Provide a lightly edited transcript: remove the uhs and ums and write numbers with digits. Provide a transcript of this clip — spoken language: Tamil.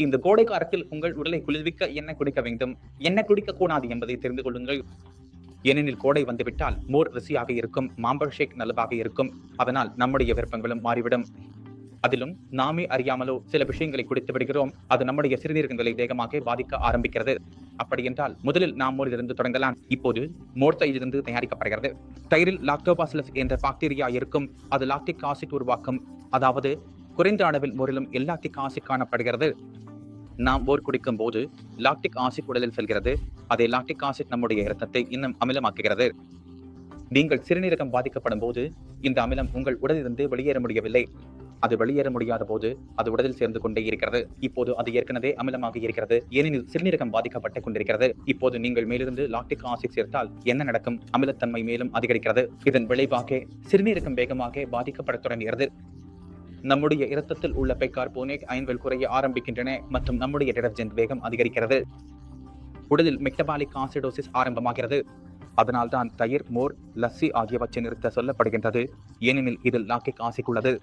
இந்த கோடை காலத்தில் உங்கள் உடலை குளிர்விக்க என்ன குடிக்க வேண்டும், என்ன குடிக்க கூடாது என்பதை தெரிந்து கொள்ளுங்கள். ஏனெனில் கோடை வந்துவிட்டால் மோர் ருசியாக இருக்கும், மாம்பழ ஷேக் நல்லதாக இருக்கும். அதனால் நம்முடைய விருப்பங்களும் மாறிவிடும். அதிலும் நாமே அறியாமலோ சில விஷயங்களை குடித்து விடுகிறோம். அது நம்முடைய சிறுநீரகங்களை வேகமாக பாதிக்க ஆரம்பிக்கிறது. அப்படி என்றால் முதலில் நாம் மோரிலிருந்து தொடங்கலாம். இப்போது மோர் தயிரிலிருந்து தயாரிக்கப்படுகிறது. தயிரில் லாக்டோபாசிலஸ் என்ற பாக்டீரியா இருக்கும். அது லாக்டிக் ஆசிட் உருவாக்கும். அதாவது குறைந்த அளவில் மோரிலும் லாக்டிக் ஆசிட் காணப்படுகிறது. நாம் மோர் குடிக்கும் போது லாக்டிக் ஆசிட் உடலில் செல்கிறது. அதே லாக்டிக் ஆசிட் நம்முடைய இரத்தத்தை இன்னும் அமிலமாக்குகிறது. நீங்கள் சிறுநீரகம் பாதிக்கப்படும் போது இந்த அமிலம் உங்கள் உடலிலிருந்து வெளியேற முடியவில்லை. அது வெளியேற முடியாத போது அது உடலில் சேர்ந்து கொண்டே இருக்கிறது. இப்போது அது ஏற்கனவே அமிலமாக இருக்கிறது, ஏனெனில் சிறுநீரகம் பாதிக்கப்பட்டுக் கொண்டிருக்கிறது. இப்போது நீங்கள் மேலிருந்து லாக்டிக் ஆசிட் சேர்த்தால் என்ன நடக்கும்? அமிலத்தன்மை மேலும் அதிகரிக்கிறது. இதன் விளைவாக சிறுநீரகம் வேகமாக பாதிக்கப்பட தொடங்குகிறது. நம்முடைய இரத்தத்தில் உள்ள பைகார்போனேட் அயன்கள் குறைய ஆரம்பிக்கின்றன மற்றும் நம்முடைய டிடர்ஜென்ட் வேகம் அதிகரிக்கிறது. உடலில் மெட்டபாலிக் ஆசிடோசிஸ் ஆரம்பமாகிறது. அதனால்தான் தயிர், மோர், லஸ்ஸி ஆகியவற்றை நிறுத்த சொல்லப்படுகின்றது. ஏனெனில் இதில் லாக்டிக் ஆசிட் உள்ளது.